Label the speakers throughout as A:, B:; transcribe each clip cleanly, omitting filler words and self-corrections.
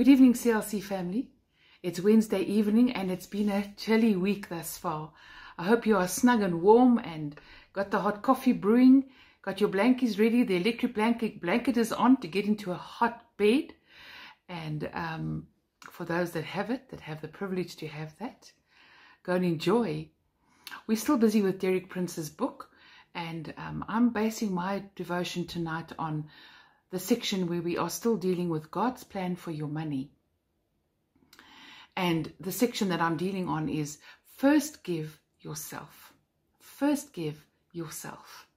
A: Good evening, CLC family. It's Wednesday evening and it's been a chilly week thus far. I hope you are snug and warm and got the hot coffee brewing, got your blankets ready, the electric blanket is on to get into a hot bed. And for those that have it, that have the privilege to have that, go and enjoy. We're still busy with Derek Prince's book, and I'm basing my devotion tonight on the section where we are still dealing with God's plan for your money. And the section that I'm dealing on is first give yourself. First give yourself.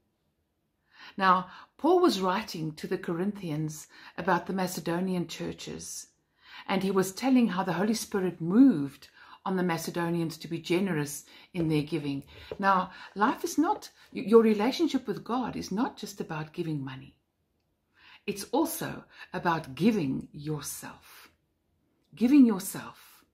A: Now, Paul was writing to the Corinthians about the Macedonian churches, and he was telling how the Holy Spirit moved on the Macedonians to be generous in their giving. Now, life is not, your relationship with God is not just about giving money. It's also about giving yourself. Giving yourself.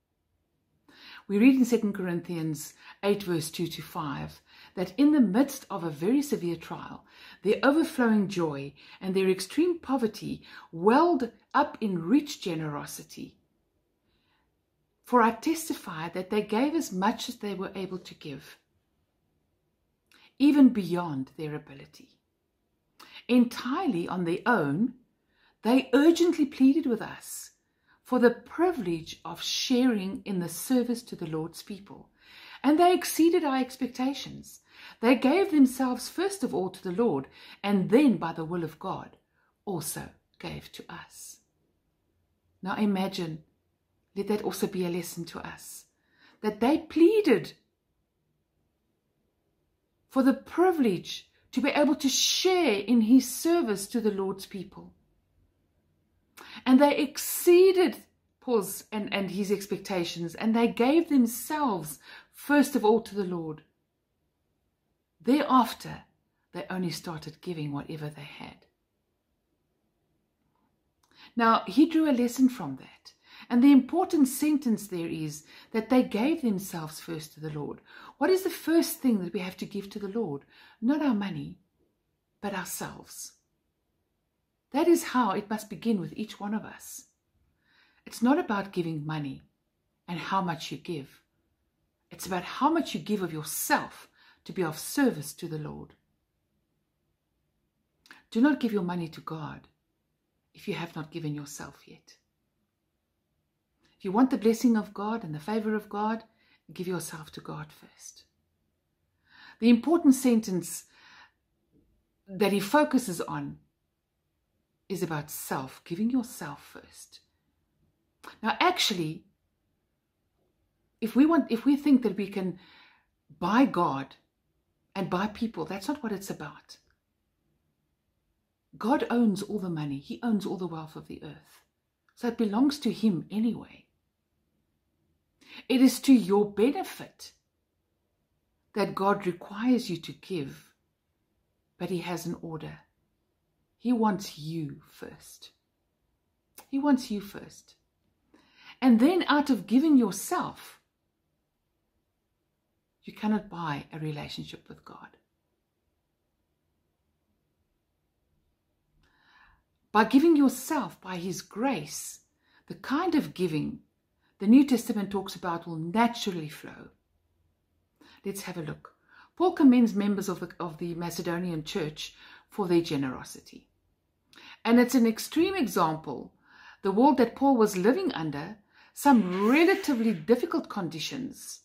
A: We read in 2 Corinthians 8 verse 2 to 5 that in the midst of a very severe trial, their overflowing joy and their extreme poverty welled up in rich generosity. For I testify that they gave as much as they were able to give, even beyond their ability. Entirely on their own, they urgently pleaded with us for the privilege of sharing in the service to the Lord's people. And they exceeded our expectations. They gave themselves first of all to the Lord, and then by the will of God also gave to us. Now imagine, let that also be a lesson to us, that they pleaded for the privilege to be able to share in his service to the Lord's people. And they exceeded Paul's and his expectations, and they gave themselves first of all to the Lord. Thereafter, they only started giving whatever they had. Now, he drew a lesson from that. And the important sentence there is that they gave themselves first to the Lord. What is the first thing that we have to give to the Lord? Not our money, but ourselves. That is how it must begin with each one of us. It's not about giving money and how much you give. It's about how much you give of yourself to be of service to the Lord. Do not give your money to God if you have not given yourself yet. If you want the blessing of God and the favor of God, give yourself to God first. The important sentence that he focuses on is about self, giving yourself first. Now, actually, if we think that we can buy God and buy people, that's not what it's about. God owns all the money. He owns all the wealth of the earth. So it belongs to him anyway. It is to your benefit that God requires you to give, but he has an order. He wants you first. He wants you first. And then out of giving yourself, you cannot buy a relationship with God. By giving yourself by his grace, the kind of giving the New Testament talks about will naturally flow. Let's have a look. Paul commends members of the Macedonian church for their generosity. And it's an extreme example, the world that Paul was living under, some relatively difficult conditions.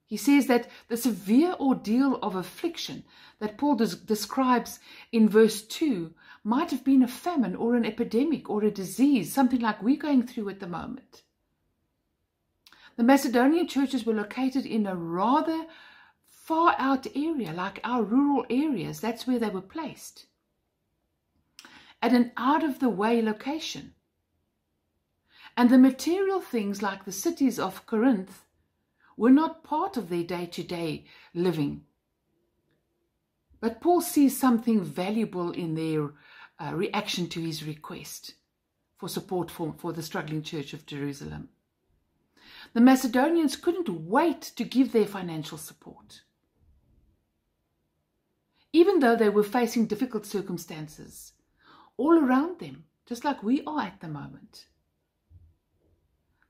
A: He says that the severe ordeal of affliction that Paul describes in verse 2 might have been a famine or an epidemic or a disease, something like we're going through at the moment. The Macedonian churches were located in a rather far out area, like our rural areas. That's where they were placed. At an out-of-the-way location. And the material things like the cities of Corinth were not part of their day-to-day living. But Paul sees something valuable in their reaction to his request for support for the struggling church of Jerusalem. The Macedonians couldn't wait to give their financial support. Even though they were facing difficult circumstances all around them, just like we are at the moment.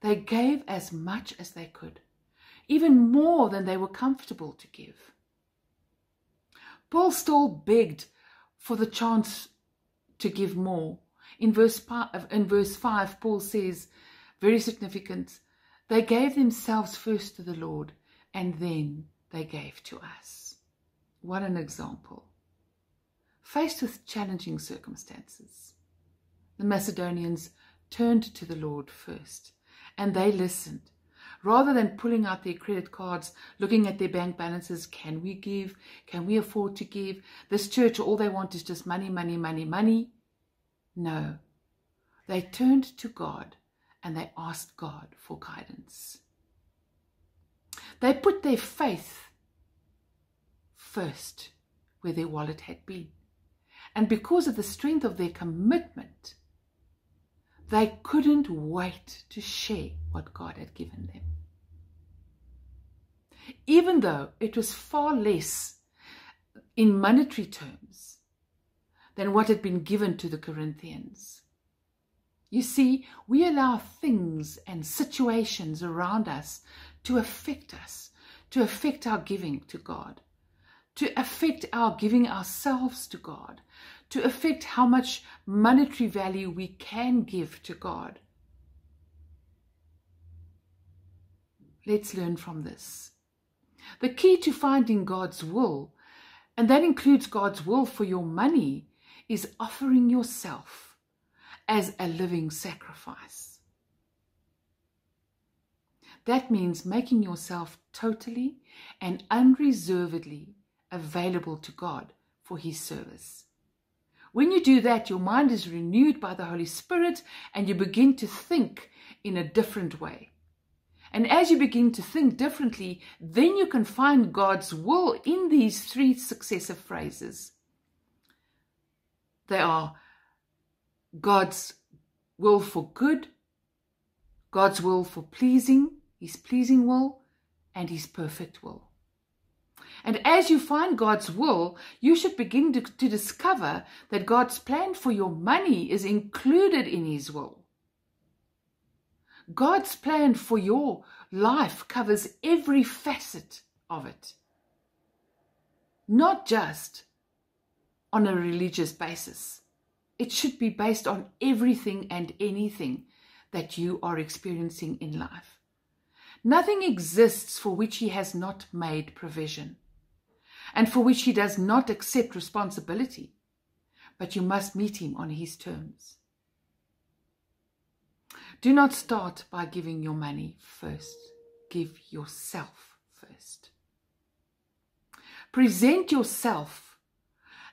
A: They gave as much as they could, even more than they were comfortable to give. Paul still begged for the chance to give more. In verse 5, Paul says, very significant, they gave themselves first to the Lord, and then they gave to us. What an example. Faced with challenging circumstances, the Macedonians turned to the Lord first, and they listened. Rather than pulling out their credit cards, looking at their bank balances, can we give? Can we afford to give? This church, all they want is just money, money, money, money. No, they turned to God and they asked God for guidance. They put their faith first where their wallet had been. And because of the strength of their commitment, they couldn't wait to share what God had given them. Even though it was far less in monetary terms than what had been given to the Corinthians. You see, we allow things and situations around us to affect our giving to God, to affect our giving ourselves to God, to affect how much monetary value we can give to God. Let's learn from this. The key to finding God's will, and that includes God's will for your money, is offering yourself as a living sacrifice. That means making yourself totally and unreservedly available to God for His service. When you do that, your mind is renewed by the Holy Spirit and you begin to think in a different way. And as you begin to think differently, then you can find God's will in these three successive phrases. They are God's will for good, God's will for pleasing, His pleasing will, and His perfect will. And as you find God's will, you should begin to discover that God's plan for your money is included in His will. God's plan for your life covers every facet of it, not just on a religious basis. It should be based on everything and anything that you are experiencing in life. Nothing exists for which He has not made provision and for which He does not accept responsibility, but you must meet Him on His terms. Do not start by giving your money first. Give yourself first. Present yourself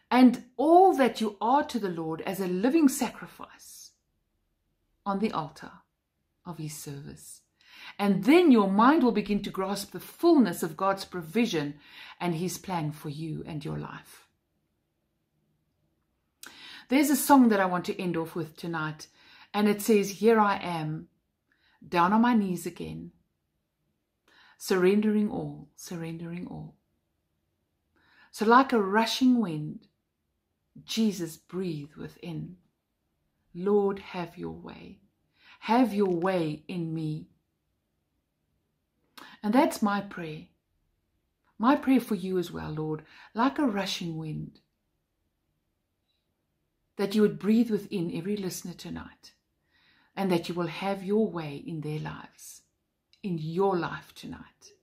A: and all that you are to the Lord as a living sacrifice on the altar of His service. And then your mind will begin to grasp the fullness of God's provision and His plan for you and your life. There's a song that I want to end off with tonight. And it says, here I am, down on my knees again, surrendering all, surrendering all. So like a rushing wind, Jesus, breathe within. Lord, have your way. Have your way in me. And that's my prayer. My prayer for you as well, Lord, like a rushing wind, that you would breathe within every listener tonight. And that you will have your way in their lives, in your life tonight.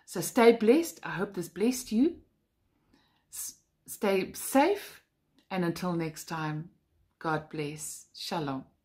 A: So stay blessed. I hope this blessed you. Stay safe. And until next time, God bless. Shalom.